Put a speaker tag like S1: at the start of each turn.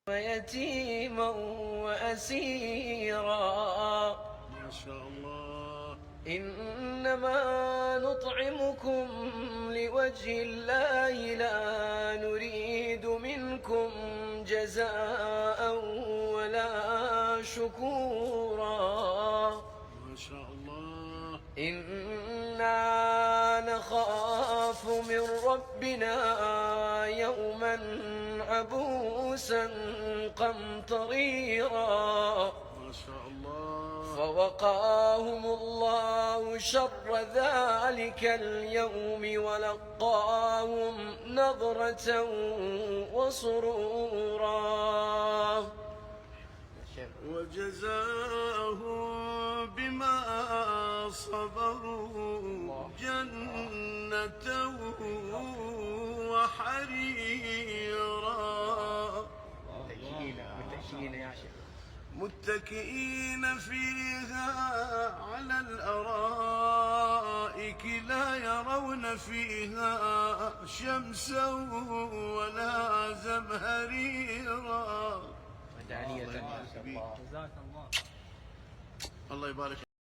S1: ويتيما وأسيرا.
S2: ما شاء الله.
S1: إنما نطعمكم لوجه الله لا نريد منكم جزاء ولا شكورا.
S2: ما شاء الله.
S1: إنا نخاف من ربنا يوما عبوسا قمطريرا.
S2: ما شاء الله.
S1: فوقاهم الله شر ذلك اليوم ولقاهم نضرة وسرورا.
S2: وجزاهم بما صبروا جنة وحريرا. متكئين فيها على الأرائك لا يرون فيها شمسا ولا زمهريرا.
S1: ودانية.
S2: الله يبارك.